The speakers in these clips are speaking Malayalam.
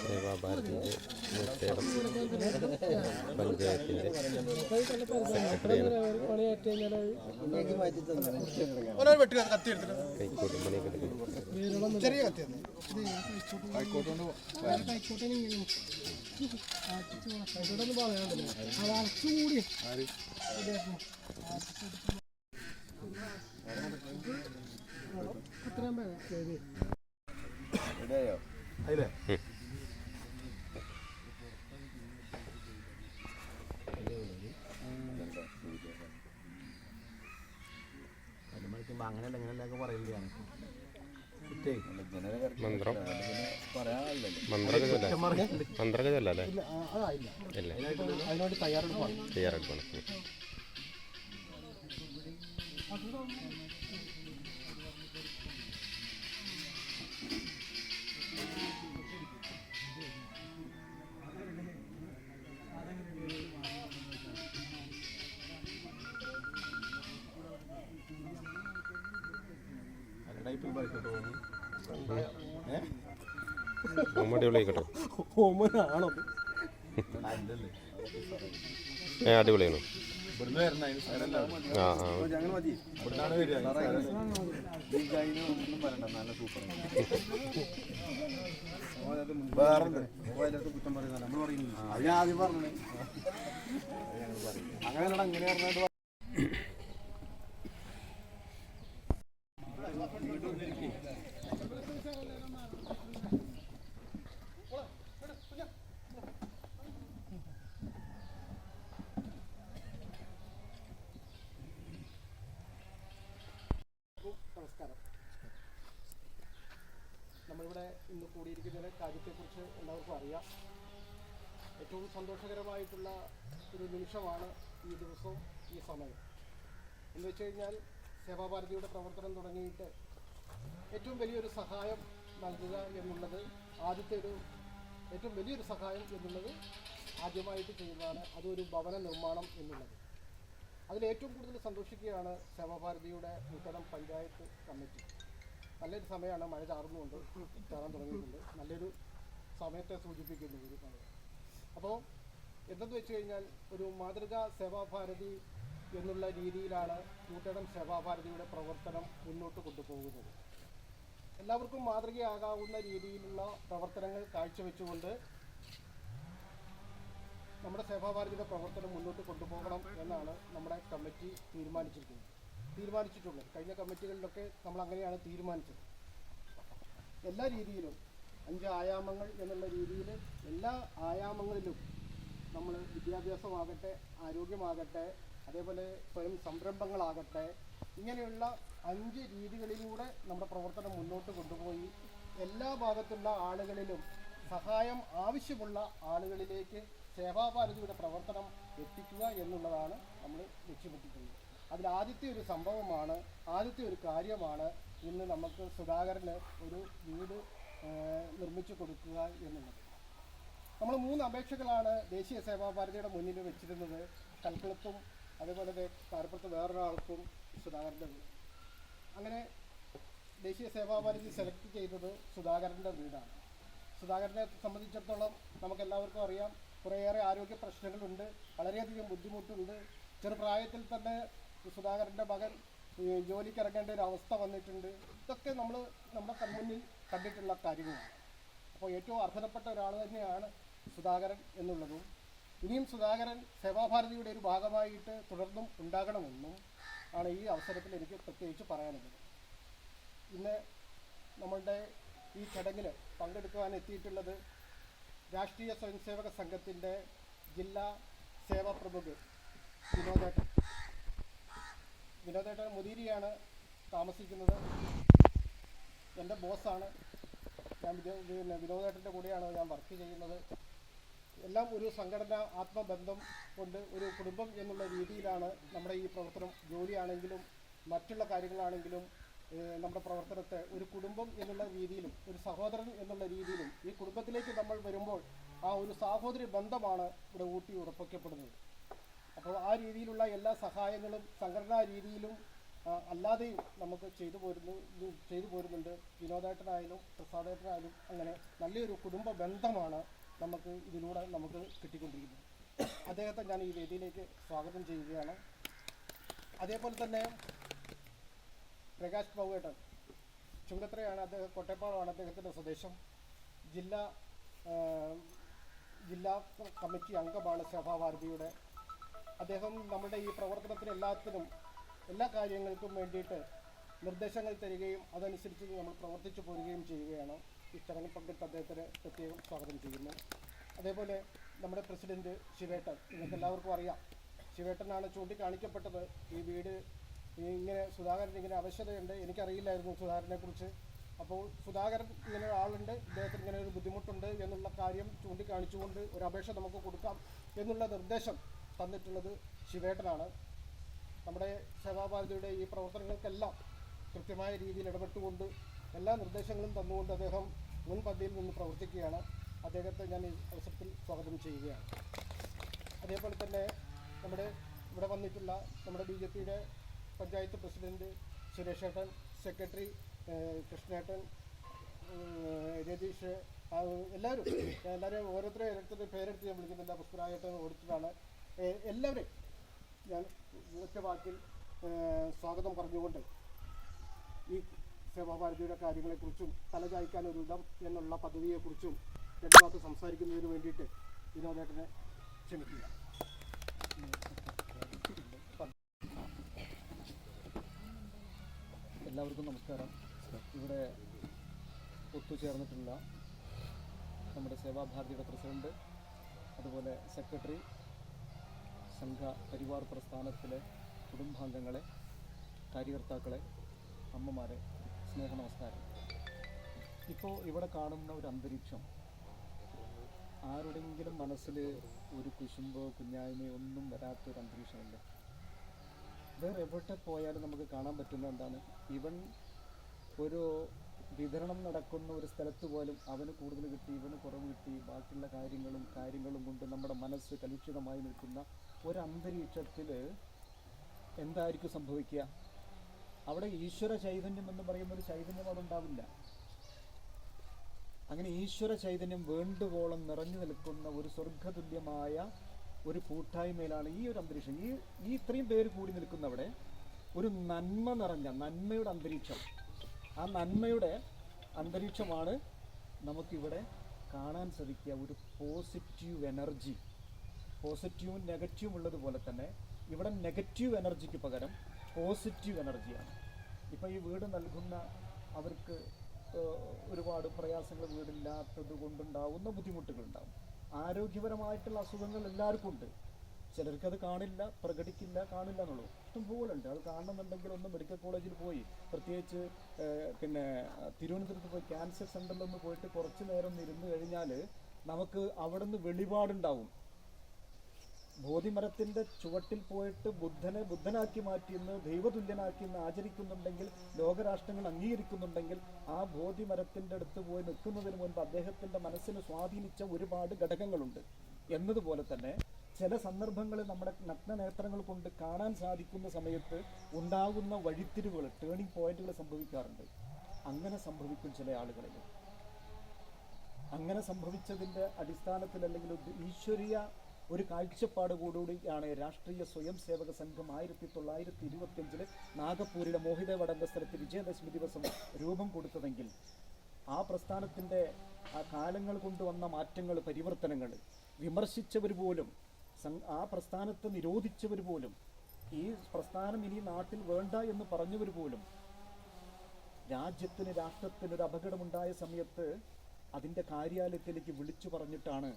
സേവാഭാരതിൻ്റെ പഞ്ചായത്തിൻ്റെ കൈക്കോട്ട് മണിയൊക്കെ അങ്ങനെയല്ല ഇങ്ങനെയൊക്കെ പറയില്ലാണ് മന്ത്രക ചൊല്ലല്ലേ അതിനോട് തയ്യാറെടുപ്പാണ്. അടിപൊളിയായിക്കോട്ടെ. അടിപൊളിയാണ്. അങ്ങനെ നമസ്കാരം. നമ്മളിവിടെ ഇന്ന് കൂടിയിരിക്കുന്ന കാര്യത്തെക്കുറിച്ച് എല്ലാവർക്കും അറിയാം. ഏറ്റവും സന്തോഷകരമായിട്ടുള്ള ഒരു നിമിഷമാണ് ഈ ദിവസവും ഈ സമയം എന്ന് വെച്ച് കഴിഞ്ഞാൽ സേവാഭാരതിയുടെ പ്രവർത്തനം തുടങ്ങിയിട്ട് ഏറ്റവും വലിയൊരു സഹായം നൽകുക എന്നുള്ളത് ഏറ്റവും വലിയൊരു സഹായം എന്നുള്ളത് ആദ്യമായിട്ട് ചെയ്യുന്നതാണ്. അതൊരു ഭവന നിർമ്മാണം എന്നുള്ളത്. അതിലേറ്റവും കൂടുതൽ സന്തോഷിക്കുകയാണ് സേവാഭാരതിയുടെ നൂതനം പഞ്ചായത്ത് കമ്മിറ്റി. നല്ലൊരു സമയമാണ്, മഴ ചാർന്നുകൊണ്ട് ചാറാൻ തുടങ്ങിയിട്ടുണ്ട്. നല്ലൊരു സമയത്തെ സൂചിപ്പിക്കുന്നു ഒരു സമയം. അപ്പോൾ എന്തെന്ന് വെച്ച് കഴിഞ്ഞാൽ ഒരു മാതൃകാ സേവാഭാരതി എന്നുള്ള രീതിയിലാണ് നൂതനം സേവാഭാരതിയുടെ പ്രവർത്തനം മുന്നോട്ട് കൊണ്ടുപോകുന്നത്. എല്ലാവർക്കും മാതൃകയാകാവുന്ന രീതിയിലുള്ള പ്രവർത്തനങ്ങൾ കാഴ്ചവെച്ചുകൊണ്ട് നമ്മുടെ സേവാഭാരതിയുടെ പ്രവർത്തനം മുന്നോട്ട് കൊണ്ടുപോകണം എന്നാണ് നമ്മുടെ കമ്മിറ്റി തീരുമാനിച്ചിട്ടുള്ളത്. കഴിഞ്ഞ കമ്മിറ്റികളിലൊക്കെ നമ്മൾ അങ്ങനെയാണ് തീരുമാനിച്ചത്. എല്ലാ രീതിയിലും 5 ആയാമങ്ങൾ എന്നുള്ള രീതിയിൽ എല്ലാ ആയാമങ്ങളിലും നമ്മൾ വിദ്യാഭ്യാസമാകട്ടെ, ആരോഗ്യമാകട്ടെ, അതേപോലെ സ്വയം സംരംഭങ്ങളാകട്ടെ, ഇങ്ങനെയുള്ള 5 രീതികളിലൂടെ നമ്മുടെ പ്രവർത്തനം മുന്നോട്ട് കൊണ്ടുപോയി എല്ലാ ഭാഗത്തുള്ള ആളുകളിലും സഹായം ആവശ്യമുള്ള ആളുകളിലേക്ക് സേവാഭാരതിയുടെ പ്രവർത്തനം എത്തിക്കുക എന്നുള്ളതാണ് നമ്മൾ ലക്ഷ്യമിട്ടിട്ടുള്ളത്. അതിൽ ആദ്യത്തെ ഒരു സംഭവമാണ്, ആദ്യത്തെ ഒരു കാര്യമാണ് ഇന്ന് നമുക്ക് സുധാകരന് ഒരു വീട് നിർമ്മിച്ചു കൊടുക്കുക എന്നുള്ളത്. നമ്മൾ 3 അപേക്ഷകളാണ് ദേശീയ സേവാഭാരതിയുടെ മുന്നിൽ വെച്ചിരുന്നത്. കൽക്കുളത്തും അതേപോലെ കാരപ്പുറത്ത് വേറൊരാൾക്കും സുധാകരൻ്റെ വീട്. അങ്ങനെ ദേശീയ സേവാഭാരതി സെലക്ട് ചെയ്തത് സുധാകരൻ്റെ വീടാണ്. സുധാകരനെ സംബന്ധിച്ചിടത്തോളം നമുക്കെല്ലാവർക്കും അറിയാം, കുറേയേറെ ആരോഗ്യ പ്രശ്നങ്ങളുണ്ട്, വളരെയധികം ബുദ്ധിമുട്ടുണ്ട്. ചെറുപ്രായത്തിൽ തന്നെ സുധാകരൻ്റെ മകൻ ജോലിക്ക് ഇറങ്ങേണ്ട ഒരു അവസ്ഥ വന്നിട്ടുണ്ട്. ഇതൊക്കെ നമ്മുടെ കൺമുന്നിൽ കണ്ടിട്ടുള്ള കാര്യങ്ങളാണ്. അപ്പോൾ ഏറ്റവും അർഹതപ്പെട്ട ഒരാൾ തന്നെയാണ് സുധാകരൻ എന്നുള്ളതും ഇനിയും സുധാകരൻ സേവാഭാരതിയുടെ ഒരു ഭാഗമായിട്ട് തുടർന്നും ഉണ്ടാകണമെന്നും ആണ് ഈ അവസരത്തിൽ എനിക്ക് പ്രത്യേകിച്ച് പറയാനുള്ളത്. ഇന്ന് നമ്മളുടെ ഈ ചടങ്ങിൽ പങ്കെടുക്കുവാൻ എത്തിയിട്ടുള്ളത് രാഷ്ട്രീയ സ്വയംസേവക സംഘത്തിൻ്റെ ജില്ലാ സേവാ പ്രമുഖ് വിനോദേട്ടൻ മുദീരിയാണ് താമസിക്കുന്നത്. എൻ്റെ ബോസാണ്. ഞാൻ വിനോദേട്ടൻ്റെ കൂടെയാണ് ഞാൻ വർക്ക് ചെയ്യുന്നത്. എല്ലാം ഒരു സംഘടന ആത്മബന്ധം കൊണ്ട് ഒരു കുടുംബം എന്നുള്ള രീതിയിലാണ് നമ്മുടെ ഈ പ്രവർത്തനം. ജോലിയാണെങ്കിലും മറ്റുള്ള കാര്യങ്ങളാണെങ്കിലും നമ്മുടെ പ്രവർത്തനത്തെ ഒരു കുടുംബം എന്നുള്ള രീതിയിലും ഒരു സഹോദരൻ എന്നുള്ള രീതിയിലും ഈ കുടുംബത്തിലേക്ക് നമ്മൾ വരുമ്പോൾ ആ ഒരു സാഹോദര്യ ബന്ധമാണ് ഇവിടെ ഊട്ടി ഉറപ്പിക്കപ്പെടുന്നത്. അപ്പോൾ ആ രീതിയിലുള്ള എല്ലാ സഹായങ്ങളും സംഘടനാ രീതിയിലും അല്ലാതെയും നമുക്ക് ചെയ്തു പോരുന്നുണ്ട്. വിനോദേട്ടനായാലും പ്രസാദേട്ടനായാലും അങ്ങനെ നല്ലൊരു കുടുംബ ബന്ധമാണ് നമുക്ക് ഇതിലൂടെ നമുക്ക് കിട്ടിക്കൊണ്ടിരിക്കുന്നത്. അദ്ദേഹത്തെ ഞാൻ ഈ വേദിയിലേക്ക് സ്വാഗതം ചെയ്യുകയാണ്. അതേപോലെ തന്നെ പ്രകാശ് ബാബുവേട്ടൻ ചുങ്കത്തറയാണ്, അദ്ദേഹം കോട്ടയപ്പാടമാണ് അദ്ദേഹത്തിൻ്റെ സ്വദേശം. ജില്ലാ കമ്മിറ്റി അംഗമാണ് സേവാഭാരതിയുടെ. അദ്ദേഹം നമ്മുടെ ഈ പ്രവർത്തനത്തിന് എല്ലാ കാര്യങ്ങൾക്കും വേണ്ടിയിട്ട് നിർദ്ദേശങ്ങൾ തരികയും അതനുസരിച്ച് നമ്മൾ പ്രവർത്തിച്ചു പോരുകയും ചെയ്യുകയാണ്. ഈ ചടങ്ങിൽ പങ്കെടുത്ത് അദ്ദേഹത്തിന് പ്രത്യേകം സ്വാഗതം ചെയ്യുന്നു. അതേപോലെ നമ്മുടെ പ്രസിഡന്റ് ശിവേട്ടൻ, നിങ്ങൾക്ക് എല്ലാവർക്കും അറിയാം, ശിവേട്ടനാണ് ചൂണ്ടിക്കാണിക്കപ്പെട്ടത് ഈ വീട് ഇങ്ങനെ സുധാകരൻ ഇങ്ങനെ ആവശ്യതയുണ്ട്. എനിക്കറിയില്ലായിരുന്നു സുധാകരനെ കുറിച്ച്. അപ്പോൾ സുധാകരൻ ഇങ്ങനെ ഒരാളുണ്ട്, ഇദ്ദേഹത്തിന് ഇങ്ങനെ ഒരു ബുദ്ധിമുട്ടുണ്ട് എന്നുള്ള കാര്യം ചൂണ്ടിക്കാണിച്ചുകൊണ്ട് ഒരു അപേക്ഷ നമുക്ക് കൊടുക്കാം എന്നുള്ള നിർദ്ദേശം തന്നിട്ടുള്ളത് ശിവേട്ടനാണ്. നമ്മുടെ സേവാഭാരതിയുടെ ഈ പ്രവർത്തനങ്ങൾക്കെല്ലാം കൃത്യമായ രീതിയിൽ ഇടപെട്ടുകൊണ്ട് എല്ലാ നിർദ്ദേശങ്ങളും തന്നുകൊണ്ട് അദ്ദേഹം മുൻപന്തിയിൽ നിന്ന് പ്രവർത്തിക്കുകയാണ്. അദ്ദേഹത്തെ ഞാൻ ഈ അവസരത്തിൽ സ്വാഗതം ചെയ്യുകയാണ്. അതേപോലെ തന്നെ ഇവിടെ വന്നിട്ടുള്ള നമ്മുടെ BJPയുടെ പഞ്ചായത്ത് പ്രസിഡന്റ് സുരേഷേട്ടൻ, സെക്രട്ടറി കൃഷ്ണേട്ടൻ, രതീഷ്, എല്ലാവരെയും ഓരോരുത്തരുടെ പേരെടുത്ത് ഞാൻ വിളിക്കുന്നില്ല, പുഷ്പരായേട്ടൻ ഓടിച്ചതാണ്. എല്ലാവരെയും ഞാൻ ഒറ്റ വാക്കിൽ സ്വാഗതം പറഞ്ഞുകൊണ്ട് ഈ സേവാഭാരതിയുടെ കാര്യങ്ങളെക്കുറിച്ചും തലചായ്ക്കാനൊരിടം എന്നുള്ള പദവിയെക്കുറിച്ചും രണ്ട് വാക്ക് സംസാരിക്കുന്നതിന് വേണ്ടിയിട്ട് വിനോദേട്ടനെ ക്ഷണിക്കുക. എല്ലാവർക്കും നമസ്കാരം. ഇവിടെ ഒത്തുചേർന്നിട്ടുള്ള നമ്മുടെ സേവാഭാരതിയുടെ പ്രസിഡന്റ്, അതുപോലെ സെക്രട്ടറി, സംഘ പരിവാർ പ്രസ്ഥാനത്തിലെ കുടുംബാംഗങ്ങളെ, കാര്യകർത്താക്കളെ, അമ്മമാരെ, സ്നേഹ നമസ്കാരം. ഇപ്പോൾ ഇവിടെ കാണുന്ന ഒരു അന്തരീക്ഷം ആരുടെങ്കിലും മനസ്സിൽ ഒരു കുശുമ്പോ കുഞ്ഞായ്മയോ ഒന്നും വരാത്തൊരു അന്തരീക്ഷമല്ല. വേറെ എവിടെ പോയാലും നമുക്ക് കാണാൻ പറ്റുന്ന എന്താണ്, ഇവൻ ഒരു വിതരണം നടക്കുന്ന ഒരു സ്ഥലത്ത് പോലും അവന് കൂടുതൽ കിട്ടി, ഇവന് കുറവ് കിട്ടി, ബാക്കിയുള്ള കാര്യങ്ങളും കൊണ്ട് നമ്മുടെ മനസ്സ് കലുഷിതമായി നിൽക്കുന്ന ഒരു അന്തരീക്ഷത്തിൽ എന്തായിരിക്കും സംഭവിക്കുക? അവിടെ ഈശ്വര ചൈതന്യം എന്ന് പറയുന്ന ഒരു ചൈതന്യം അവിടെ ഉണ്ടാവില്ല. അങ്ങനെ ഈശ്വര ചൈതന്യം വേണ്ടുവോളം നിറഞ്ഞു നിൽക്കുന്ന ഒരു സ്വർഗതുല്യമായ ഒരു കൂട്ടായ്മയിലാണ് ഈ ഒരു അന്തരീക്ഷം. ഈ ഇത്രയും പേര് കൂടി നിൽക്കുന്നവിടെ ഒരു നന്മ നിറഞ്ഞ നന്മയുടെ അന്തരീക്ഷം. ആ നന്മയുടെ അന്തരീക്ഷമാണ് നമുക്കിവിടെ കാണാൻ സാധിക്കുക. ഒരു പോസിറ്റീവ് എനർജി, പോസിറ്റീവും നെഗറ്റീവും ഉള്ളതുപോലെ തന്നെ ഇവിടെ നെഗറ്റീവ് എനർജിക്ക് പകരം പോസിറ്റീവ് എനർജിയാണ്. ഇപ്പോൾ ഈ വീട് നൽകുന്ന അവർക്ക് ഒരുപാട് പ്രയാസങ്ങൾ, വീടില്ലാത്തത് കൊണ്ടുണ്ടാവുന്ന ബുദ്ധിമുട്ടുകളുണ്ടാവും. ആരോഗ്യപരമായിട്ടുള്ള അസുഖങ്ങൾ എല്ലാവർക്കും ഉണ്ട്. ചിലർക്കത് കാണില്ല എന്നുള്ളൂ. ഇഷ്ടംപോലെ ഉണ്ട്. അത് കാണണമെന്നുണ്ടെങ്കിൽ ഒന്ന് മെഡിക്കൽ കോളേജിൽ പോയി, പ്രത്യേകിച്ച് തിരുവനന്തപുരത്ത് പോയി ക്യാൻസർ സെൻ്ററിലൊന്ന് പോയിട്ട് കുറച്ച് നേരം ഇരുന്ന് കഴിഞ്ഞാൽ നമുക്ക് അവിടെ നിന്ന് വെളിപാടുണ്ടാവും. ബോധിമരത്തിൻ്റെ ചുവട്ടിൽ പോയിട്ട് ബുദ്ധനാക്കി മാറ്റിയെന്ന്, ദൈവതുല്യനാക്കിയെന്ന് ആചരിക്കുന്നുണ്ടെങ്കിൽ, ലോകരാഷ്ട്രങ്ങൾ അംഗീകരിക്കുന്നുണ്ടെങ്കിൽ, ആ ബോധിമരത്തിൻ്റെ അടുത്ത് പോയി നിൽക്കുന്നതിന് മുൻപ് അദ്ദേഹത്തിൻ്റെ മനസ്സിന് സ്വാധീനിച്ച ഒരുപാട് ഘടകങ്ങളുണ്ട്. എന്നതുപോലെ തന്നെ ചില സന്ദർഭങ്ങളിൽ നമ്മുടെ നഗ്നനേത്രങ്ങൾ കൊണ്ട് കാണാൻ സാധിക്കുന്ന സമയത്ത് ഉണ്ടാകുന്ന വഴിത്തിരിവുകൾ, ടേണിംഗ് പോയിന്റുകൾ സംഭവിക്കാറുണ്ട്. അങ്ങനെ സംഭവിക്കും ചില ആളുകളിൽ. അങ്ങനെ സംഭവിച്ചതിൻ്റെ അടിസ്ഥാനത്തിൽ അല്ലെങ്കിൽ ഈശ്വരീയ ഒരു കാഴ്ചപ്പാടുകൂടിയാണ് രാഷ്ട്രീയ സ്വയം സേവക സംഘം 1925 നാഗപ്പൂരിലെ മോഹിതവടന്റെ സ്ഥലത്ത് വിജയദശമി ദിവസം രൂപം കൊടുത്തതെങ്കിൽ ആ പ്രസ്ഥാനത്തിൻ്റെ ആ കാലങ്ങൾ കൊണ്ടുവന്ന മാറ്റങ്ങൾ, പരിവർത്തനങ്ങൾ വിമർശിച്ചവർ പോലും, ആ പ്രസ്ഥാനത്തെ നിരോധിച്ചവർ പോലും, ഈ പ്രസ്ഥാനം ഇനി നാട്ടിൽ വേണ്ട എന്ന് പറഞ്ഞവർ പോലും, രാഷ്ട്രത്തിനൊരു അപകടമുണ്ടായ സമയത്ത് അതിൻ്റെ കാര്യാലയത്തിലേക്ക് വിളിച്ചു പറഞ്ഞിട്ടാണ്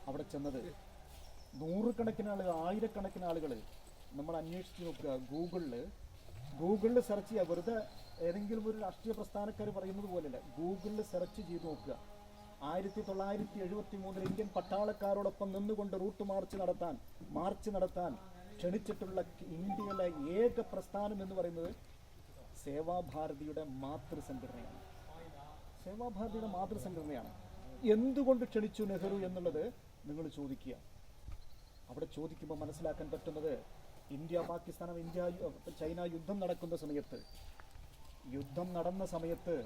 അവിടെ ചെന്നത്. നൂറുകണക്കിന് ആളുകൾ, ആയിരക്കണക്കിന് ആളുകൾ നമ്മൾ അന്വേഷിച്ച് നോക്കുക. ഗൂഗിളിൽ സെർച്ച് ചെയ്യുക. വെറുതെ ഏതെങ്കിലും ഒരു രാഷ്ട്രീയ പ്രസ്ഥാനക്കാർ പറയുന്നത് പോലെയല്ല, ഗൂഗിളിൽ സെർച്ച് ചെയ്ത് നോക്കുക. 1973 ഇന്ത്യൻ പട്ടാളക്കാരോടൊപ്പം നിന്നുകൊണ്ട് റൂട്ട് മാർച്ച് നടത്താൻ ക്ഷണിച്ചിട്ടുള്ള ഇന്ത്യയിലെ ഏക പ്രസ്ഥാനം എന്ന് പറയുന്നത് സേവാഭാരതിയുടെ മാതൃസംഘടനയാണ്. എന്തുകൊണ്ട് ക്ഷണിച്ചു നെഹ്റു എന്നുള്ളത് നിങ്ങൾ ചോദിക്കുക. അവിടെ ചോദിക്കുമ്പോൾ മനസ്സിലാക്കാൻ പറ്റുന്നത് ഇന്ത്യ പാകിസ്ഥാൻ ഇന്ത്യ ചൈന യുദ്ധം നടന്ന സമയത്ത്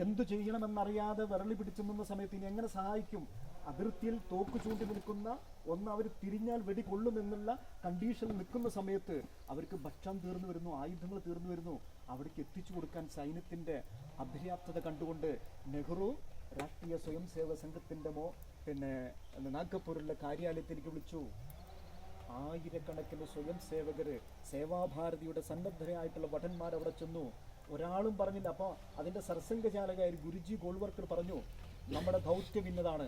എന്തു ചെയ്യണമെന്നറിയാതെ വിരളി പിടിച്ചു നിന്ന സമയത്ത് ഇനി എങ്ങനെ സഹായിക്കും? അതിർത്തിയിൽ തോക്ക് ചൂണ്ടി നിൽക്കുന്ന അവർ തിരിഞ്ഞാൽ വെടി കൊള്ളുമെന്നുള്ള കണ്ടീഷനിൽ നിൽക്കുന്ന സമയത്ത് അവർക്ക് ഭക്ഷണം തീർന്നു വരുന്നു, ആയുധങ്ങൾ തീർന്നു വരുന്നു. അവിടേക്ക് എത്തിച്ചു കൊടുക്കാൻ സൈന്യത്തിന്റെ അപര്യാപ്തത കണ്ടുകൊണ്ട് നെഹ്റു രാഷ്ട്രീയ സ്വയം സേവക സംഘത്തിന്റെ നാഗ്പൂരിലെ കാര്യാലയത്തിലേക്ക് വിളിച്ചു. ആയിരക്കണക്കിന് സ്വയം സേവകര്, സേവാഭാരതിയുടെ സന്നദ്ധരായിട്ടുള്ള ഭടന്മാർ അവിടെ ചെന്നു. ഒരാളും പറഞ്ഞില്ല. അപ്പോൾ അതിന്റെ സർസംഘചാലകായ ഗുരുജി ഗോൾവർക്കർ പറഞ്ഞു, നമ്മുടെ ദൗത്യം ഇന്നതാണ്.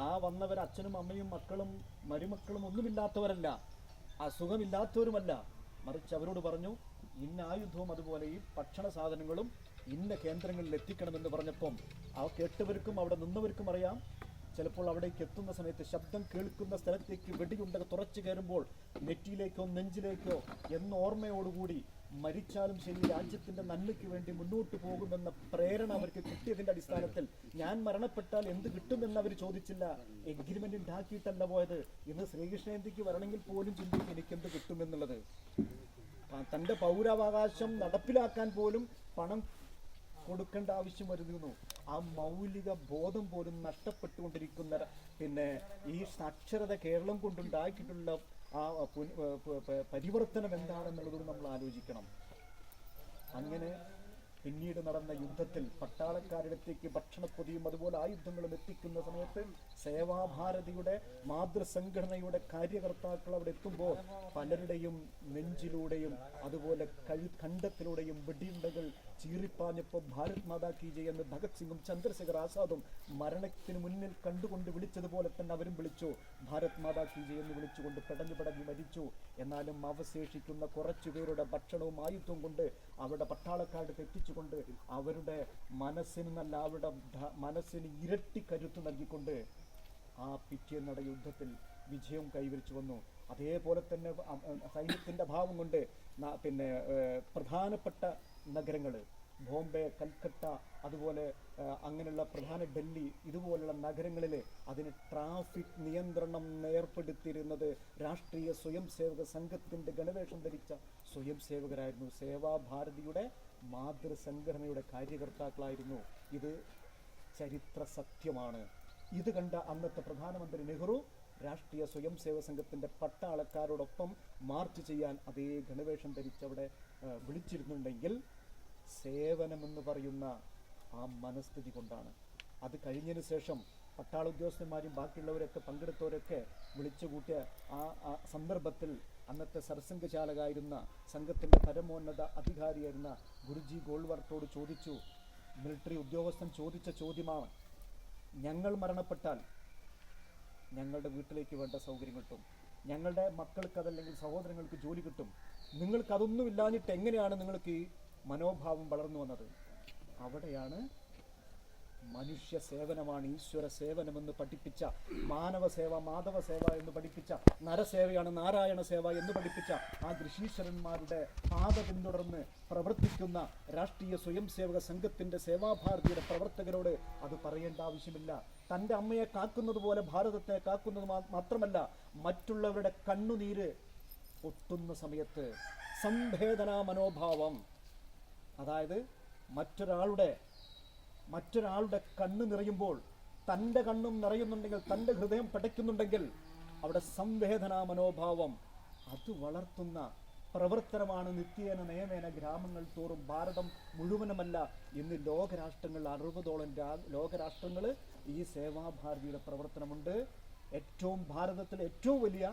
ആ വന്നവർ അച്ഛനും അമ്മയും മക്കളും മരുമക്കളും ഒന്നുമില്ലാത്തവരല്ല, അസുഖമില്ലാത്തവരുമല്ല, മറിച്ച് അവരോട് പറഞ്ഞു ഇന്ന ആയുധവും അതുപോലെ ഈ ഭക്ഷണ സാധനങ്ങളും ഇന്ന കേന്ദ്രങ്ങളിൽ എത്തിക്കണമെന്ന് പറഞ്ഞപ്പം ആ കേട്ടവർക്കും അവിടെ നിന്നവർക്കും അറിയാം, ചിലപ്പോൾ അവിടേക്ക് എത്തുന്ന സമയത്ത് ശബ്ദം കേൾക്കുന്ന സ്ഥലത്തേക്ക് വെടിയുണ്ട തുറച്ചു കയറുമ്പോൾ നെറ്റിയിലേക്കോ നെഞ്ചിലേക്കോ എന്ന ഓർമ്മയോടുകൂടി മരിച്ചാലും ശരി രാജ്യത്തിന്റെ നന്മയ്ക്ക് വേണ്ടി മുന്നോട്ട് പോകുമെന്ന പ്രേരണ അവർക്ക് കിട്ടിയതിന്റെ അടിസ്ഥാനത്തിൽ ഞാൻ മരണപ്പെട്ടാൽ എന്ത് കിട്ടുമെന്ന് അവർ ചോദിച്ചില്ല. എഗ്രിമെന്റ് ഉണ്ടാക്കിയിട്ടല്ല പോയത്. ഇന്ന് ശ്രീകൃഷ്ണ ജയന്തിക്ക് വരണമെങ്കിൽ പോലും ചിന്തിക്കും എനിക്കെന്ത് കിട്ടുമെന്നുള്ളത്. തന്റെ പൗരാവകാശം നടപ്പിലാക്കാൻ പോലും പണം കൊടുക്കേണ്ട ആവശ്യം വരുന്നു. ആ മൗലിക ബോധം പോലും നഷ്ടപ്പെട്ടുകൊണ്ടിരിക്കുന്ന ഈ സാക്ഷരത കേരളം കൊണ്ടുണ്ടാക്കിയിട്ടുള്ള ആ പരിവർത്തനം എന്താണെന്നുള്ളത് നമ്മൾ ആലോചിക്കണം. അങ്ങനെ പിന്നീട് നടന്ന യുദ്ധത്തിൽ പട്ടാളക്കാരിടത്തേക്ക് ഭക്ഷണപ്പൊതിയും അതുപോലെ ആയുധങ്ങളും എത്തിക്കുന്ന സമയത്ത് സേവാഭാരതിയുടെ മാതൃസംഘടനയുടെ കാര്യകർത്താക്കൾ അവിടെ എത്തുമ്പോൾ പലരുടെയും നെഞ്ചിലൂടെയും അതുപോലെ കണ്ടത്തിലൂടെയും വെടിയുണ്ടകൾ ചീറിപ്പാഞ്ഞപ്പോൾ ഭാരത് മാതാ കി ജയ് എന്ന് ഭഗത് സിംഗും ചന്ദ്രശേഖർ ആസാദും മരണത്തിന് മുന്നിൽ കണ്ടുകൊണ്ട് വിളിച്ചതുപോലെ തന്നെ അവരും വിളിച്ചു. ഭാരത് മാതാ കി ജയ് എന്ന് വിളിച്ചുകൊണ്ട് പടഞ്ഞു മരിച്ചു. എന്നാലും അവശേഷിക്കുന്ന കുറച്ചുപേരുടെ ഭക്ഷണവും ആയുധവും കൊണ്ട് അവിടെ പട്ടാളക്കാരുടെ എത്തിച്ചുകൊണ്ട് അവരുടെ അവരുടെ മനസ്സിന് ഇരട്ടി കരുത്ത് നൽകിക്കൊണ്ട് ആ പിറ്റേന്നട യുദ്ധത്തിൽ വിജയം കൈവരിച്ചു വന്നു. അതേപോലെ തന്നെ സൈന്യത്തിന്റെ അഭാവം കൊണ്ട് പ്രധാനപ്പെട്ട നഗരങ്ങൾ ബോംബെ, കൽക്കട്ട, അതുപോലെ അങ്ങനെയുള്ള പ്രധാന ഡൽഹി ഇതുപോലുള്ള നഗരങ്ങളിൽ അതിന് ട്രാഫിക് നിയന്ത്രണം ഏർപ്പെടുത്തിയിരുന്നത് രാഷ്ട്രീയ സ്വയം സേവക സംഘത്തിന്റെ ഗണവേഷം ധരിച്ച സ്വയം സേവകരായിരുന്നു. സേവാഭാരതിയുടെ മാതൃസംഘടനയുടെ കാര്യകർത്താക്കളായിരുന്നു. ഇത് ചരിത്ര സത്യമാണ്. ഇത് കണ്ട അന്നത്തെ പ്രധാനമന്ത്രി നെഹ്റു രാഷ്ട്രീയ സ്വയം സേവക സംഘത്തിന്റെ പട്ടാളക്കാരോടൊപ്പം മാർച്ച് ചെയ്യാൻ അതേ ഗണവേഷം ധരിച്ചവിടെ വിളിച്ചിരുന്നുണ്ടെങ്കിൽ സേവനമെന്ന് പറയുന്ന ആ മനസ്ഥിതി കൊണ്ടാണ്. അത് കഴിഞ്ഞതിന് ശേഷം പട്ടാള ഉദ്യോഗസ്ഥന്മാരും ബാക്കിയുള്ളവരൊക്കെ പങ്കെടുത്തവരൊക്കെ വിളിച്ചുകൂട്ടിയ ആ സന്ദർഭത്തിൽ അന്നത്തെ സർസംഘചാലകായിരുന്ന സംഘത്തിന്റെ പരമോന്നത അധികാരിയായിരുന്ന ഗുരുജി ഗോൾവർക്കറോട് ചോദിച്ചു. മിലിറ്ററി ഉദ്യോഗസ്ഥൻ ചോദിച്ച ചോദ്യമാണ്, ഞങ്ങൾ മരണപ്പെട്ടാൽ ഞങ്ങളുടെ വീട്ടിലേക്ക് വേണ്ട സൗകര്യം കിട്ടും, ഞങ്ങളുടെ മക്കൾക്ക് അതല്ലെങ്കിൽ സഹോദരങ്ങൾക്ക് ജോലി കിട്ടും, നിങ്ങൾക്ക് അതൊന്നും ഇല്ലാഞ്ഞിട്ട് എങ്ങനെയാണ് നിങ്ങൾക്ക് ഈ മനോഭാവം വളർന്നു വന്നത്? അവിടെയാണ് മനുഷ്യ സേവനമാണ് ഈശ്വര സേവനമെന്ന് പഠിപ്പിച്ച, മാനവ സേവ മാധവ സേവ എന്ന് പഠിപ്പിച്ച, നരസേവയാണ് നാരായണ സേവ എന്ന് പഠിപ്പിച്ച ആ ഋഷീശ്വരന്മാരുടെ പാത പിന്തുടർന്ന് പ്രവർത്തിക്കുന്ന രാഷ്ട്രീയ സ്വയം സേവക സംഘത്തിന്റെ സേവാഭാരതിയുടെ പ്രവർത്തകരോട് അത് പറയേണ്ട ആവശ്യമില്ല. തൻ്റെ അമ്മയെ കാക്കുന്നത് പോലെ ഭാരതത്തെ കാക്കുന്നത് മാത്രമല്ല, മറ്റുള്ളവരുടെ കണ്ണുനീര് ഒട്ടുന്ന സമയത്ത് സംവേദനാ മനോഭാവം, അതായത് മറ്റൊരാളുടെ കണ്ണ് നിറയുമ്പോൾ തൻ്റെ കണ്ണും നിറയുന്നുണ്ടെങ്കിൽ, തൻ്റെ ഹൃദയം പടയ്ക്കുന്നുണ്ടെങ്കിൽ അവിടെ സംവേദനാ മനോഭാവം അത് വളർത്തുന്ന പ്രവർത്തനമാണ് നിത്യേന നിയമേന ഗ്രാമങ്ങൾ തോറും ഭാരതം മുഴുവനുമല്ല ഇന്ന് ലോകരാഷ്ട്രങ്ങൾ 60ഓളം ലോകരാഷ്ട്രങ്ങൾ ഈ സേവാഭാരതിയുടെ പ്രവർത്തനമുണ്ട്. ഭാരതത്തിലെ ഏറ്റവും വലിയ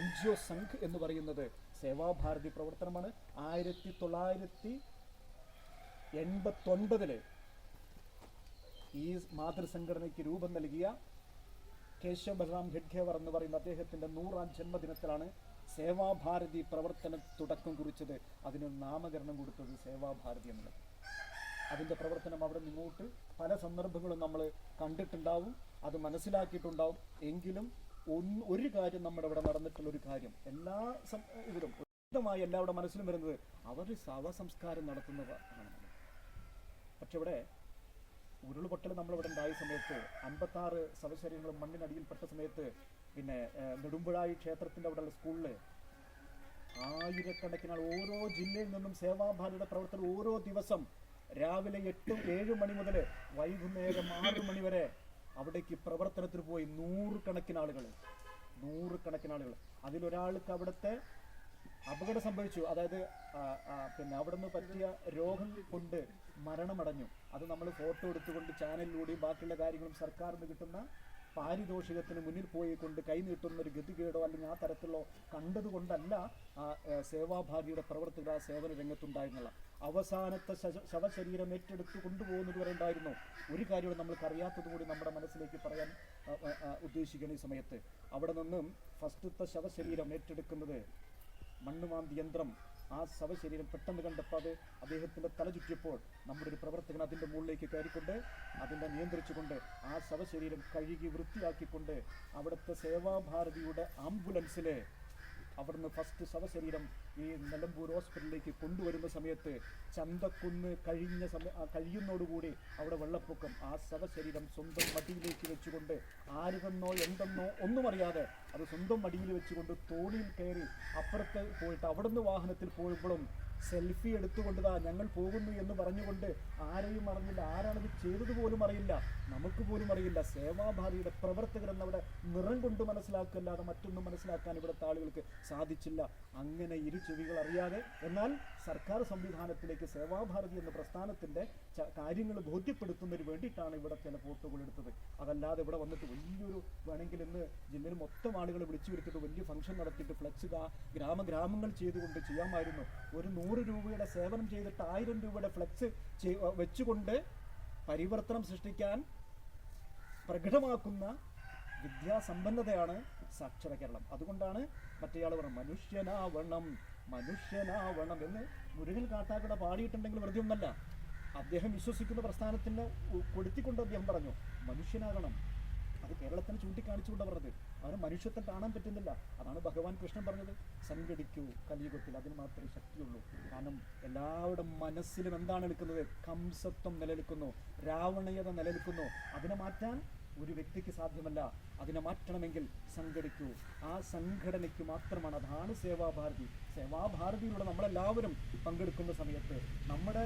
NGO സംഘ് എന്ന് പറയുന്നത് സേവാഭാരതി പ്രവർത്തനമാണ്. 1989 ഈ മാതൃസംഘടനയ്ക്ക് രൂപം നൽകിയ കേശവ് ബൽറാം ഖഡ്ഗേവർ എന്ന് പറയുന്ന അദ്ദേഹത്തിന്റെ 100ാം ജന്മദിനത്തിലാണ് സേവാഭാരതി പ്രവർത്തനം തുടക്കം കുറിച്ചത്. അതിന് നാമകരണം കൊടുത്തത് സേവാഭാരതി എന്നുള്ളത്. അതിൻ്റെ പ്രവർത്തനം അവിടെ നിങ്ങോട്ട് പല സന്ദർഭങ്ങളും നമ്മൾ കണ്ടിട്ടുണ്ടാവും, അത് മനസ്സിലാക്കിയിട്ടുണ്ടാവും. എങ്കിലും ഒരു കാര്യം നമ്മുടെ ഇവിടെ നടന്നിട്ടുള്ളൊരു കാര്യം എല്ലാ ഇതിലും ഉചിതമായി എല്ലാവരുടെ മനസ്സിലും വരുന്നത് അവർ ശവസംസ്കാരം നടത്തുന്നതാണ്. പക്ഷെ ഇവിടെ ഉരുൾപൊട്ടൽ നമ്മളിവിടെ ഉണ്ടായ സമയത്ത് 56 ശവശരീരങ്ങളും മണ്ണിനടിയിൽപ്പെട്ട സമയത്ത് പിന്നെ നെടുമ്പുഴായി ക്ഷേത്രത്തിൻ്റെ അവിടെയുള്ള സ്കൂളിൽ ആയിരക്കണക്കിന് ആൾ ഓരോ ജില്ലയിൽ നിന്നും സേവാഭാരതിയുടെ പ്രവർത്തനം ഓരോ ദിവസം രാവിലെ 8-7 മണി മുതൽ വൈകുന്നേരം 6 മണി വരെ അവിടേക്ക് പ്രവർത്തനത്തിന് പോയി നൂറുകണക്കിന് ആളുകൾ. അതിലൊരാൾക്ക് അവിടുത്തെ അപകടം സംഭവിച്ചു. അതായത് പിന്നെ അവിടെ നിന്ന് പറ്റിയ രോഗം കൊണ്ട് മരണമടഞ്ഞു. അത് നമ്മൾ ഫോട്ടോ എടുത്തുകൊണ്ട് ചാനലിലൂടെയും ബാക്കിയുള്ള കാര്യങ്ങളും സർക്കാരിന് കിട്ടുന്ന പാരിതോഷികത്തിന് മുന്നിൽ പോയി കൊണ്ട് കൈനീട്ടുന്ന ഒരു ഗതികേടോ അല്ലെങ്കിൽ ആ തരത്തിലോ കണ്ടതുകൊണ്ടല്ല സേവാഭാരതിയുടെ പ്രവർത്തകർ ആ സേവന രംഗത്തുണ്ടായിരുന്നില്ല. അവസാനത്തെ ശവശരീരം ഏറ്റെടുത്ത് കൊണ്ടുപോകുന്നത് വരെ ഉണ്ടായിരുന്നു. ഒരു കാര്യം നമ്മൾക്ക് അറിയാത്തത് കൂടി നമ്മുടെ മനസ്സിലേക്ക് പറയാൻ ഉദ്ദേശിക്കുന്ന ഈ സമയത്ത്, അവിടെ നിന്നും ഫസ്റ്റത്തെ ശവശരീരം ഏറ്റെടുക്കുന്നത് മണ്ണുമാന്തി യന്ത്രം ആ ശവശരീരം പെട്ടെന്ന് കണ്ടപ്പോൾ അത് അദ്ദേഹത്തിൻ്റെ തല ചുറ്റിയപ്പോൾ നമ്മുടെ ഒരു പ്രവർത്തകൻ അതിൻ്റെ മുകളിലേക്ക് കയറിക്കൊണ്ട് അതിനെ നിയന്ത്രിച്ചുകൊണ്ട് ആ ശവശരീരം കഴുകി വൃത്തിയാക്കിക്കൊണ്ട് അവിടുത്തെ സേവാഭാരതിയുടെ ആംബുലൻസിൽ അവിടുന്ന് ഫസ്റ്റ് ശവശരീരം ഈ നിലമ്പൂർ ഹോസ്പിറ്റലിലേക്ക് കൊണ്ടുവരുന്ന സമയത്ത് ചന്തക്കുന്ന് കഴിയുന്നതോടുകൂടി അവിടെ വെള്ളപ്പൊക്കം. ആ ശവശരീരം സ്വന്തം മടിയിലേക്ക് വെച്ചുകൊണ്ട് ആരുതെന്നോ എന്തെന്നോ ഒന്നും അറിയാതെ അത് സ്വന്തം മടിയിൽ വെച്ചുകൊണ്ട് തോണിയിൽ കയറി അപ്പുറത്ത് പോയിട്ട് അവിടുന്ന് വാഹനത്തിൽ പോകുമ്പോഴും സെൽഫി എടുത്തുകൊണ്ടതാ ഞങ്ങൾ പോകുന്നു എന്ന് പറഞ്ഞുകൊണ്ട് ആരെയും അറിഞ്ഞില്ല. ആരാണത് ചെയ്തത് പോലും അറിയില്ല, നമുക്ക് പോലും അറിയില്ല. സേവാഭാരതിയുടെ പ്രവർത്തകരെന്നവിടെ നിറം കൊണ്ട് മനസ്സിലാക്കല്ലാതെ മറ്റൊന്നും മനസ്സിലാക്കാൻ ഇവിടുത്തെ ആളുകൾക്ക് സാധിച്ചില്ല. അങ്ങനെ ഇരു ചെവികൾ അറിയാതെ എന്നാൽ സർക്കാർ സംവിധാനത്തിലേക്ക് സേവാഭാരതി എന്ന പ്രസ്ഥാനത്തിൻ്റെ കാര്യങ്ങൾ ബോധ്യപ്പെടുത്തുന്നതിന് വേണ്ടിയിട്ടാണ് ഇവിടെ ചില ഫോട്ടോകൾ എടുത്തത്. അതല്ലാതെ ഇവിടെ വന്നിട്ട് വലിയൊരു വേണമെങ്കിൽ ഇന്ന് ജില്ലയിൽ മൊത്തം ആളുകളെ വിളിച്ചു വരുത്തിയിട്ട് വലിയ ഫംഗ്ഷൻ നടത്തിയിട്ട് ഫ്ലെക്സ് ഗ്രാമങ്ങൾ ചെയ്തുകൊണ്ട് ചെയ്യാമായിരുന്നു. ഒരു 100 രൂപയുടെ സേവനം ചെയ്തിട്ട് 1000 രൂപയുടെ ഫ്ലെക്സ് വെച്ചുകൊണ്ട് പരിവർത്തനം സൃഷ്ടിക്കാൻ പ്രകടമാക്കുന്ന വിദ്യാസമ്പന്നതയാണ് സാക്ഷര കേരളം. അതുകൊണ്ടാണ് മറ്റേയാൾ പറഞ്ഞത് മനുഷ്യനാവണം എന്ന് മുരുകൻ കാട്ടാക്കട പാടിയിട്ടുണ്ടെങ്കിൽ വെറുതെ ഒന്നല്ല. അദ്ദേഹം വിശ്വസിക്കുന്ന പ്രസ്ഥാനത്തിന് കൊടുത്തിക്കൊണ്ട് അദ്ദേഹം പറഞ്ഞു മനുഷ്യനാകണം. അത് കേരളത്തിന് ചൂണ്ടിക്കാണിച്ചുകൊണ്ട് പറഞ്ഞത്. അവന് മനുഷ്യത്വം കാണാൻ പറ്റുന്നില്ല. അതാണ് ഭഗവാൻ കൃഷ്ണൻ പറഞ്ഞത്, സംഘടിക്കൂ കലിയുഗത്തിൽ, അതിന് മാത്രമേ ശക്തിയുള്ളൂ. കാരണം എല്ലാവരുടെ മനസ്സിലും എന്താണ് നിൽക്കുന്നത്? കംസത്വം നിലനിൽക്കുന്നു, രാവണീയത നിലനിൽക്കുന്നു. അതിനെ മാറ്റാൻ ഒരു വ്യക്തിക്ക് സാധ്യമല്ല. അതിനെ മാറ്റണമെങ്കിൽ സംഘടിക്കൂ. ആ സംഘടനയ്ക്ക് മാത്രമാണ്. അതാണ് സേവാഭാരതി. സേവാഭാരതിയിലൂടെ നമ്മളെല്ലാവരും പങ്കെടുക്കുന്ന സമയത്ത് നമ്മുടെ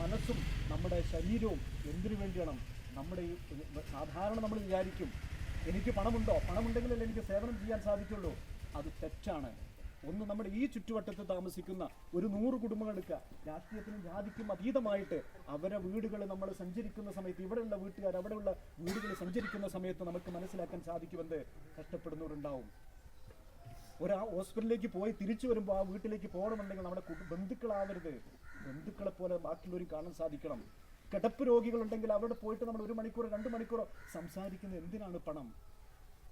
മനസ്സും നമ്മുടെ ശരീരവും എന്തിനു വേണ്ടിയാണ്? നമ്മുടെ ഈ സാധാരണ നമ്മൾ വിചാരിക്കും എനിക്ക് പണമുണ്ടെങ്കിലല്ലേ എനിക്ക് സേവനം ചെയ്യാൻ സാധിക്കുള്ളൂ. അത് തെറ്റാണ്. ഒന്ന്, നമ്മുടെ ഈ ചുറ്റുവട്ടത്ത് താമസിക്കുന്ന ഒരു 100 കുടുംബങ്ങൾ എടുക്കുക. രാഷ്ട്രീയത്തിനും ജാതിക്കും അതീതമായിട്ട് അവരെ വീടുകൾ നമ്മൾ സഞ്ചരിക്കുന്ന സമയത്ത്, ഇവിടെയുള്ള വീട്ടുകാർ അവിടെയുള്ള വീടുകൾ സഞ്ചരിക്കുന്ന സമയത്ത് നമുക്ക് മനസ്സിലാക്കാൻ സാധിക്കുമെന്ന് കഷ്ടപ്പെടുന്നവരുണ്ടാവും. ഹോസ്പിറ്റലിലേക്ക് പോയി തിരിച്ചു വരുമ്പോൾ ആ വീട്ടിലേക്ക് പോകണമെന്നുണ്ടെങ്കിൽ നമ്മുടെ ബന്ധുക്കളാവരുത്. ബന്ധുക്കളെ പോലെ ബാക്കിയുള്ളവരും കാണാൻ സാധിക്കണം. കിടപ്പ് രോഗികളുണ്ടെങ്കിൽ അവിടെ പോയിട്ട് നമ്മൾ 1 മണിക്കൂറോ 2 മണിക്കൂറോ സംസാരിക്കുന്നത് എന്തിനാണ്? പണം.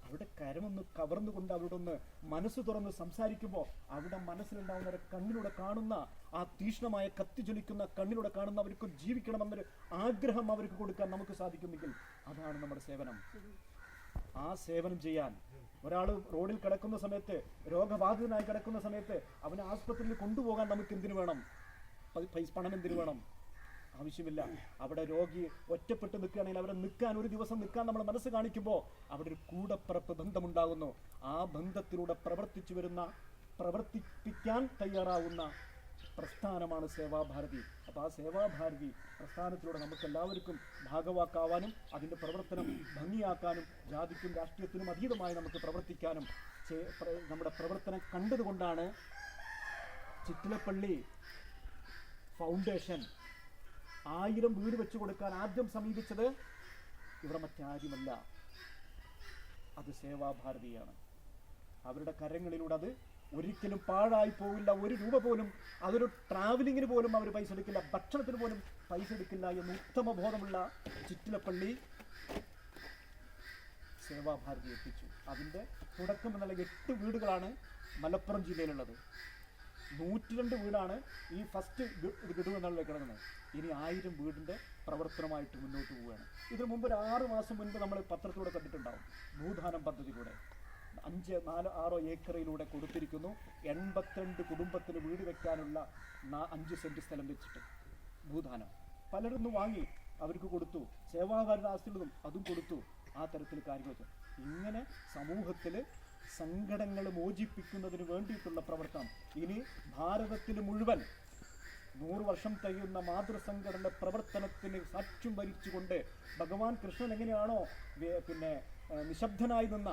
അവിടെ കരമൊന്ന് കവർന്നുകൊണ്ട് അവിടെ ഒന്ന് മനസ്സ് തുറന്ന് സംസാരിക്കുമ്പോൾ അവിടെ മനസ്സിലുണ്ടാവുന്ന കണ്ണിലൂടെ കാണുന്ന ആ തീക്ഷ്ണമായ കത്തിജ്വലിക്കുന്ന കണ്ണിലൂടെ കാണുന്ന അവർക്ക് ജീവിക്കണമെന്നൊരു ആഗ്രഹം അവർക്ക് കൊടുക്കാൻ നമുക്ക് സാധിക്കുമെങ്കിൽ അതാണ് നമ്മുടെ സേവനം. ആ സേവനം ചെയ്യാൻ ഒരാൾ റോഡിൽ കിടക്കുന്ന സമയത്ത്, രോഗബാധിതനായി കിടക്കുന്ന സമയത്ത് അവനെ ആസ്പത്രിയിൽ കൊണ്ടുപോകാൻ നമുക്ക് എന്തിനു വേണം? പണം എന്തിനു വേണം? ആവശ്യമില്ല. അവിടെ രോഗി ഒറ്റപ്പെട്ട് നിൽക്കുകയാണെങ്കിൽ അവരെ ഒരു ദിവസം നിൽക്കാൻ നമ്മൾ മനസ്സ് കാണിക്കുമ്പോൾ അവിടെ ഒരു കൂടപ്പിറപ്പ് ബന്ധമുണ്ടാകുന്നു. ആ ബന്ധത്തിലൂടെ പ്രവർത്തിപ്പിക്കാൻ തയ്യാറാവുന്ന പ്രസ്ഥാനമാണ് സേവാഭാരതി. അപ്പോൾ ആ സേവാഭാരതി പ്രസ്ഥാനത്തിലൂടെ നമുക്ക് എല്ലാവർക്കും ഭാഗവാക്കാവാനും അതിൻ്റെ പ്രവർത്തനം ഭംഗിയാക്കാനും ജാതിക്കും രാഷ്ട്രീയത്തിനും അതീതമായി നമുക്ക് പ്രവർത്തിക്കാനും നമ്മുടെ പ്രവർത്തനം കണ്ടതുകൊണ്ടാണ് ചിറ്റിലപ്പള്ളി ഫൗണ്ടേഷൻ 1000 വീട് വെച്ചു കൊടുക്കാൻ ആദ്യം സമീപിച്ചത് ഇവിടെ മറ്റാരുമല്ല, അത് സേവാഭാരതിയാണ്. അവരുടെ കരങ്ങളിലൂടെ അത് ഒരിക്കലും പാഴായി പോവില്ല. 1 രൂപ പോലും, അതൊരു ട്രാവലിങ്ങിന് പോലും അവർ പൈസ എടുക്കില്ല, ഭക്ഷണത്തിന് പോലും പൈസ എടുക്കില്ല എന്ന് ഉത്തമ ബോധമുള്ള ചിറ്റിലപ്പള്ളി സേവാഭാരതി എത്തിച്ചു. അതിൻ്റെ തുടക്കം എന്നുള്ള 8 വീടുകളാണ് മലപ്പുറം ജില്ലയിലുള്ളത്. 102 വീടാണ് ഈ ഫസ്റ്റ് ഗഡു എന്നുള്ള കിടക്കുന്നത്. ഇനി 1000 വീടിൻ്റെ പ്രവർത്തനമായിട്ട് മുന്നോട്ട് പോവുകയാണ്. ഇതിനു മുമ്പ് ഒരു 6 മാസം മുൻപ് നമ്മൾ പത്രത്തിലൂടെ കണ്ടിട്ടുണ്ടാവും. ഭൂദാനം പദ്ധതി കൂടെ 5-6 ഏക്കറിലൂടെ കൊടുത്തിരിക്കുന്നു. 82 കുടുംബത്തിന് വീട് വെക്കാനുള്ള 5 സെൻറ്റ് സ്ഥലം വെച്ചിട്ട് ഭൂദാനം പലരൊന്നും വാങ്ങി അവർക്ക് കൊടുത്തു. സേവാഭാരതി ആസ്തികളും അതും കൊടുത്തു. ആ തരത്തിൽ കാര്യങ്ങൾ വെച്ചു. ഇങ്ങനെ സമൂഹത്തിൽ സങ്കടങ്ങൾ മോചിപ്പിക്കുന്നതിന് വേണ്ടിയിട്ടുള്ള പ്രവർത്തനം. ഇനി ഭാരതത്തിൽ മുഴുവൻ 100 വർഷം തികയുന്ന മാതൃസംഘടന പ്രവർത്തനത്തിന് സാക്ഷ്യം വഹിച്ചുകൊണ്ട് ഭഗവാൻ കൃഷ്ണൻ എങ്ങനെയാണോ നിശബ്ദനായി നിന്ന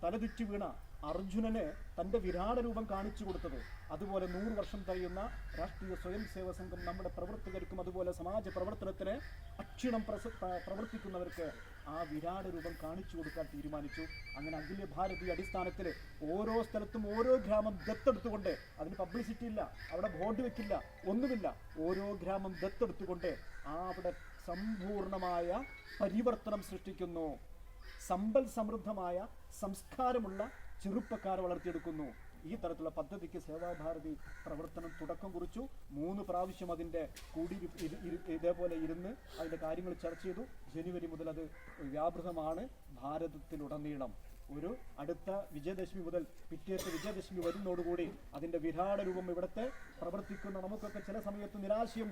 തലതിച്ചു വീണ അർജുനന് തൻ്റെ വിരാട രൂപം കാണിച്ചു കൊടുത്തത്, അതുപോലെ 100 വർഷം കഴിയുന്ന രാഷ്ട്രീയ സ്വയം സേവക സംഘം നമ്മുടെ പ്രവർത്തകർക്കും അതുപോലെ സമാജ പ്രവർത്തനത്തിന് അക്ഷീണം പ്രവർത്തിക്കുന്നവർക്ക് ആ വിരാട രൂപം കാണിച്ചു കൊടുക്കാൻ തീരുമാനിച്ചു. അങ്ങനെ അഖില ഭാരതീയ അടിസ്ഥാനത്തിൽ ഓരോ സ്ഥലത്തും ഓരോ ഗ്രാമം ദത്തെടുത്തുകൊണ്ട്, അതിന് പബ്ലിസിറ്റി ഇല്ല, അവിടെ ബോർഡ് വെക്കില്ല, ഒന്നുമില്ല, ഓരോ ഗ്രാമം ദത്തെടുത്തുകൊണ്ട് അവിടെ സമ്പൂർണമായ പരിവർത്തനം സൃഷ്ടിക്കുന്നു. സമ്പൽ സമൃദ്ധമായ സംസ്കാരമുള്ള ചെറുപ്പക്കാരെ വളർത്തിയെടുക്കുന്നു. ഈ തരത്തിലുള്ള പദ്ധതിക്ക് സേവാഭാരതി പ്രവർത്തനം തുടക്കം കുറിച്ചു. 3 പ്രാവശ്യം അതിൻ്റെ ഇതേപോലെ ഇരുന്ന് അതിൻ്റെ കാര്യങ്ങൾ ചർച്ച ചെയ്തു. ജനുവരി മുതൽ അത് വ്യാപൃതമാണ് ഭാരതത്തിലുടനീളം. ഒരു അടുത്ത വിജയദശമി മുതൽ പിറ്റേത്തെ വിജയദശമി വരുന്നതോടുകൂടി അതിൻ്റെ വിരാട രൂപം ഇവിടുത്തെ പ്രവർത്തിക്കുന്ന നമുക്കൊക്കെ ചില സമയത്ത് നിരാശയും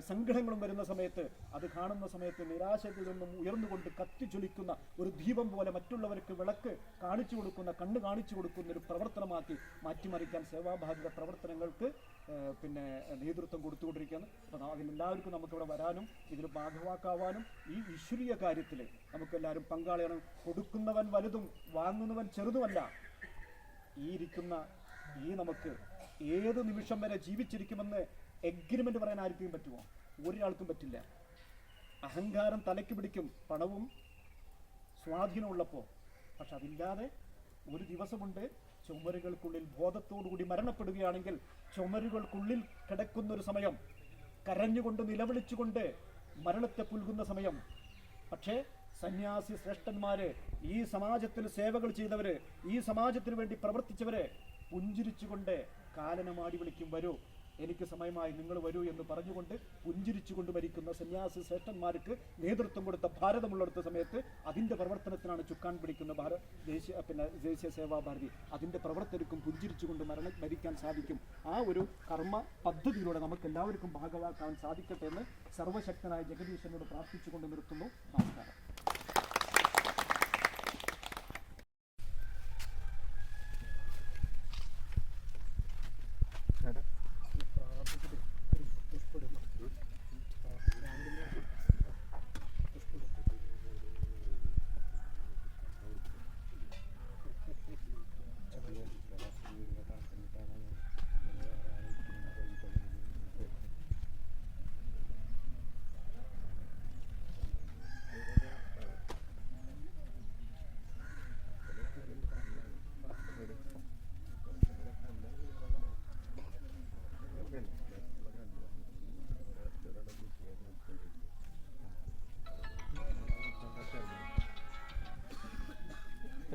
സങ്കടങ്ങളും വരുന്ന സമയത്ത് അത് കാണുന്ന സമയത്ത് നിരാശയിൽ നിന്നും ഉയർന്നുകൊണ്ട് കത്തിച്ചൊലിക്കുന്ന ഒരു ദീപം പോലെ മറ്റുള്ളവർക്ക് വിളക്ക് കാണിച്ചു കൊടുക്കുന്ന, കണ്ണ് കാണിച്ചു കൊടുക്കുന്ന ഒരു പ്രവർത്തനമാക്കി മാറ്റിമറിക്കാൻ സേവാഭാരത പ്രവർത്തനങ്ങൾക്ക് നേതൃത്വം കൊടുത്തുകൊണ്ടിരിക്കുകയാണ്. അപ്പം അതിലെല്ലാവർക്കും നമുക്കിവിടെ വരാനും ഇതിൽ ഭാഗവാക്കാവാനും ഈ ഈശ്വരീയ കാര്യത്തിൽ നമുക്കെല്ലാവരും പങ്കാളിയാണ്. കൊടുക്കുന്നവൻ വലുതും വാങ്ങുന്നവൻ ചെറുതുമല്ല. നമുക്ക് ഏത് നിമിഷം വരെ ജീവിച്ചിരിക്കുമെന്ന് എഗ്രിമെന്റ് പറയാൻ ആർക്കും പറ്റുമോ? ഒരാൾക്കും പറ്റില്ല. അഹങ്കാരം തലയ്ക്ക് പിടിക്കും, പണവും സ്വാധീനമുള്ളപ്പോൾ. പക്ഷെ അതില്ലാതെ ഒരു ദിവസമുണ്ട് ചുമരുകൾക്കുള്ളിൽ ബോധത്തോടുകൂടി മരണപ്പെടുകയാണെങ്കിൽ ചുമരുകൾക്കുള്ളിൽ കിടക്കുന്നൊരു സമയം, കരഞ്ഞുകൊണ്ട് നിലവിളിച്ചുകൊണ്ട് മരണത്തെ പുൽകുന്ന സമയം. പക്ഷേ സന്യാസി ശ്രേഷ്ഠന്മാര്, ഈ സമാജത്തിൽ സേവകൾ ചെയ്തവര്, ഈ സമാജത്തിന് വേണ്ടി പ്രവർത്തിച്ചവര് പുഞ്ചിരിച്ചുകൊണ്ട് കാലനമാടി വിളിക്കും, വരൂ, എനിക്ക് സമയമായി, നിങ്ങൾ വരൂ എന്ന് പറഞ്ഞുകൊണ്ട് പുഞ്ചിരിച്ചുകൊണ്ട് ഭരിക്കുന്ന സന്യാസി ശ്രേഷ്ഠന്മാർക്ക് നേതൃത്വം കൊടുത്ത ഭാരതമുള്ളെടുത്ത സമയത്ത് അതിൻ്റെ പ്രവർത്തനത്തിനാണ് ചുക്കാൻ പിടിക്കുന്ന ദേശീയ സേവാഭാരതി. അതിൻ്റെ പ്രവർത്തകർക്കും പുഞ്ചിരിച്ചുകൊണ്ട് ഭരിക്കാൻ സാധിക്കും. ആ ഒരു കർമ്മ പദ്ധതിയിലൂടെ നമുക്ക് എല്ലാവർക്കും ഭാഗമാക്കാൻ സാധിക്കട്ടെ എന്ന് സർവശക്തനായ ജഗദീശനോട് പ്രാർത്ഥിച്ചുകൊണ്ട് നിർത്തുന്നു. നമസ്കാരം.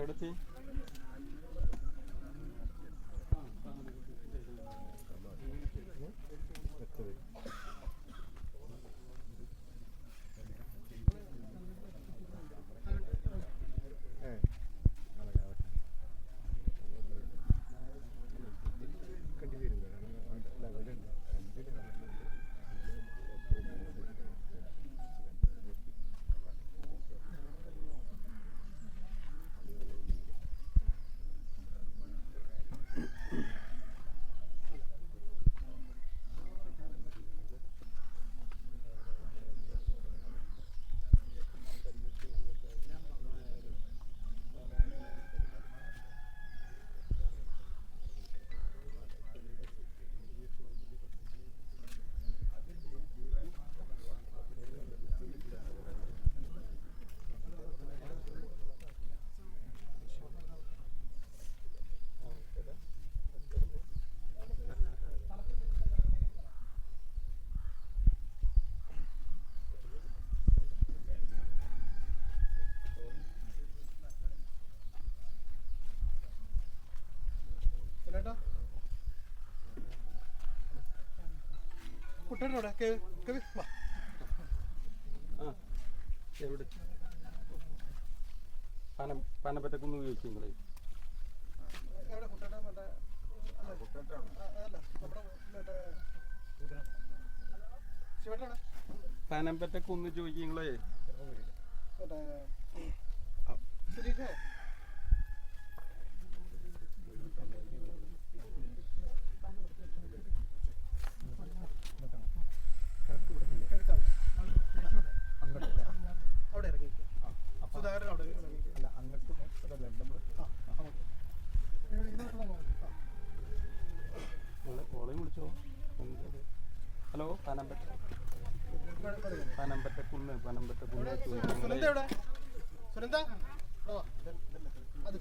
എടുത്തി കുട്ടനോടെ എവിടെ പനപ്പറ്റക്കൊന്ന് ഉപയോഗിച്ചു നിങ്ങളെ പനമ്പറ്റക്കൊന്ന് ചോദിക്കും നിങ്ങളെ അവിടെ ഇറങ്ങി സുധാകരൻ അവിടെ അല്ല അങ്ങോട്ട് ഓളെയും വിളിച്ചോ. ഹലോ, പനമ്പറ്റ കുന്ന് സുനന്ദ എവിടെ? സുനന്ദ അത്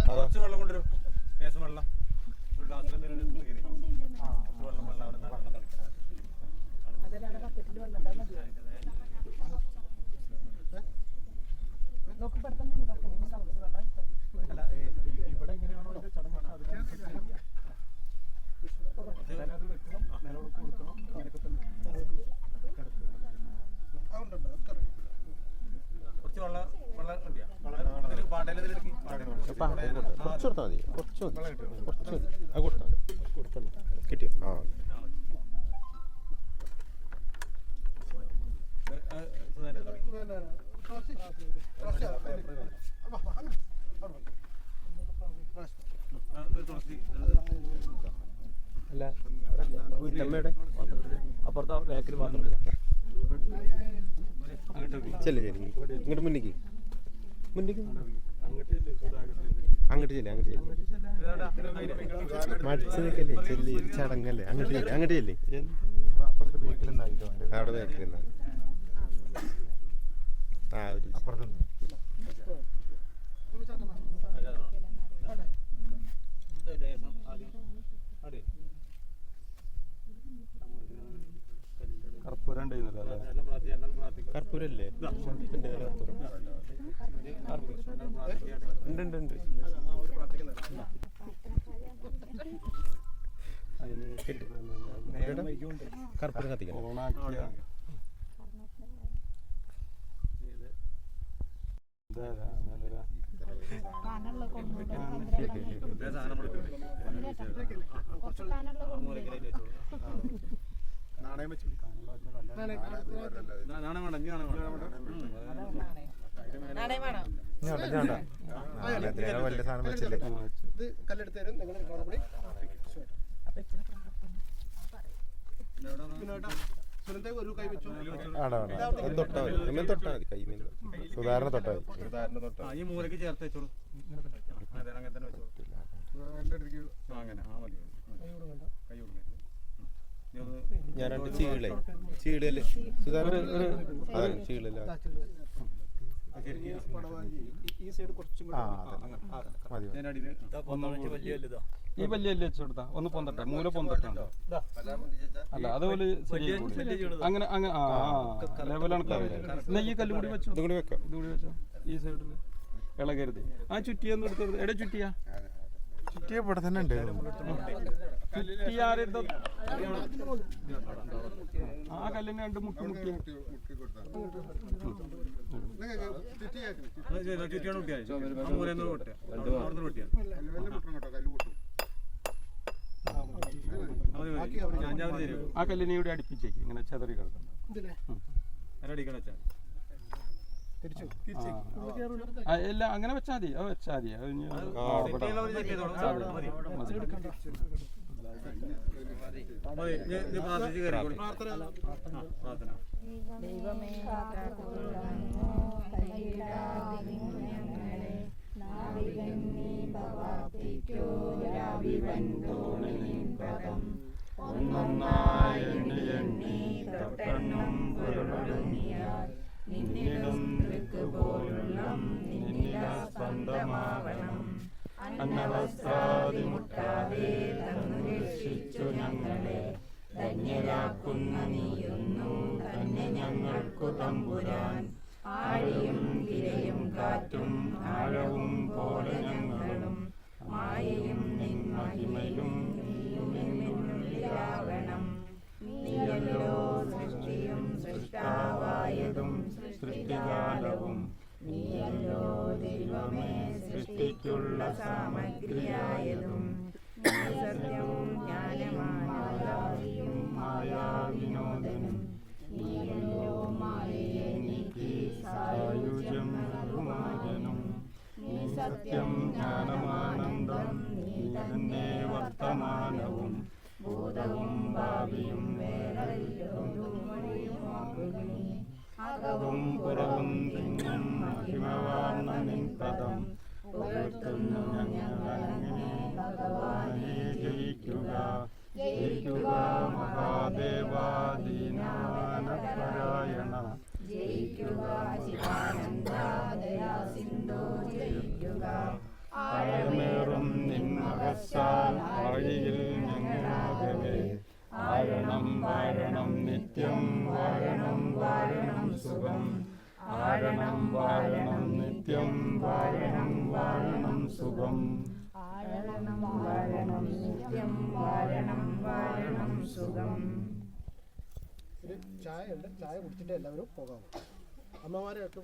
കുറച്ച് വെള്ളം കൊണ്ടുവരും. ലേശം വെള്ളം ഒരു ഗ്ലാസ്സിൽ ഇവിടെ എങ്ങനെയാണോ ചടങ്ങ് നിലവിളക്ക് കൊടുക്കണം. കുറച്ച് വെള്ളം കിട്ടിയാ പാട്ടയിലെടുക്കി കുറച്ച് കൊടുത്താൽ മതി, കുറച്ച് മതി, കുറച്ച് മതി. അത് കൊടുത്താൽ കിട്ടിയോ? ആ അല്ല വീട്ടമ്മയുടെ അപ്പുറത്തെ ബേക്കറി മാത്രം ചെല്ലേ ഇങ്ങോട്ട് മുന്നിക്ക് അങ്ങോട്ട് ചെല്ലേ മടിച്ചു നിൽക്കല്ലേ ചെല്ലി ചടങ്ങല്ലേ അങ്ങോട്ട് ചെല്ലേ അവിടെ ബേക്കറി ആ ഒരു കർപ്പൂരം ഉണ്ടായിരുന്നല്ലോ അല്ലേ? കർപ്പൂരല്ലേ? ഉണ്ട് ഉണ്ട് കർപ്പൂരം കത്തിക്കണം. ഓണാക്കിയ നാണയം വെച്ചു നാണയം വേണ്ട, നാണയം വലിയ സാധനം വെച്ചില്ലേ? ഇത് കല്ലെടുത്ത് തരും. നിങ്ങൾ കൂടി സുനന്ദ ഒരു കൈ വെച്ചു. തൊട്ടാ മതി, തൊട്ടാ മതി, കൈ സുധാരണ തൊട്ടാ മതി. ഈ മൂലക്ക് ചേർത്ത് വെച്ചോളൂ. അങ്ങനെ തന്നെ വെച്ചോളൂ. അങ്ങനെ മതി. കൈ കൊടുക്കേ. ഞാൻ രണ്ട് ചീടല്ലേ സുധാരണ? അതെ, ചീടല്ല. ഈ സൈഡ് കുറച്ചും ഈ വലിയ വെച്ച് കൊടുത്താ ഒന്ന് പൊന്തട്ടെ, മൂല പൊന്തട്ടുണ്ടോ? അല്ല അതുപോലെ അങ്ങനെ അങ്ങനെ ആ ലെവലാണ്. എന്നാ ഈ കല്ല് കൂടി വെച്ചോ, ഇതുകൂടി വെക്കാം. ഇതുകൂടി വെച്ചോ. ഈ സൈഡിൽ ഇളകരുത്. ആ ചുറ്റിയൊന്നും എടുത്തത്. എവിടെ ചുറ്റിയാ? ചുറ്റിയ ഇവിടെ തന്നെ ഉണ്ട്. ചുറ്റിയാരുടെ ആ കല്ലിന് രണ്ട് മുട്ടി മുട്ടിയ ചുറ്റിയാണ് കുട്ടിയാ മൂലന്ന് പൊട്ടിയ പൊട്ടിയ ആ കല്ലിനെ ഇവിടെ അടുപ്പിച്ചേക്ക്, ഇങ്ങനെ ചെതറി കിടക്കണം. എല്ലാം അങ്ങനെ വെച്ചാൽ മതി. അത് വെച്ചാൽ അന്നവസ്ത്രാദിമുട്ടാതെ തന്നു രക്ഷിച്ചു ഞങ്ങളെ ധന്യരാക്കുന്ന നീയുന്നു തന്നെ ഞങ്ങൾക്കു തമ്പുരാൻ. ആഴിയും തിരയും കാറ്റും ആഴവും പോലെ ഞങ്ങളും മായയും നിൻ മഹിമയും നീയുമെന്നുള്ളിലാകണം. നീയല്ലോ സൃഷ്ടിയും സൃഷ്ടാവായതും സൃഷ്ടികാലവും നീയല്ലോ ദൈവമേ സൃഷ്ടിക്കുള്ള സാമഗ്രിയായതും നീ സത്യവും ജ്ഞാനമായും മായാവിനോദനും നീയല്ലോ മായയെ നീക്കി സായുജ്യം ബഹുമാനനും നീ സത്യം ജ്ഞാനമാനന്ദം നീ തന്നെ വർത്തമാനവും ഭൂതവും ഭാവിയും അകവും പുറവും തിങ്ങും മഹിമവാർന്ന നിൻ പദം പുകഴ്ത്തുന്നു ഞങ്ങളങ്ങനെ ഭഗവാനെ ജയിക്കുക ജയിക്കുക മഹാദേവാദീനാനപരായണ ജയിക്കുക ചിദാനന്ദ ദയാസിന്ധോ ജയിക്കുക ആഴമേറും നിൻ മഹസ്സാൽ ആഴിയിൽ ഞങ്ങളാകവേ ആഴണം വാഴണം നിത്യം വാഴണം വാഴണം സുഖം ആഴണം വാഴണം നിത്യം വാഴണം വാഴണം സുഖം ആഴണം വാഴണം നിത്യം വാഴണം വാഴണം സുഖം. ചായ ഉണ്ട്, ചായ കുടിച്ചിട്ട് എല്ലാവരും പോകാം. അമ്മമാരെ ഒക്കെ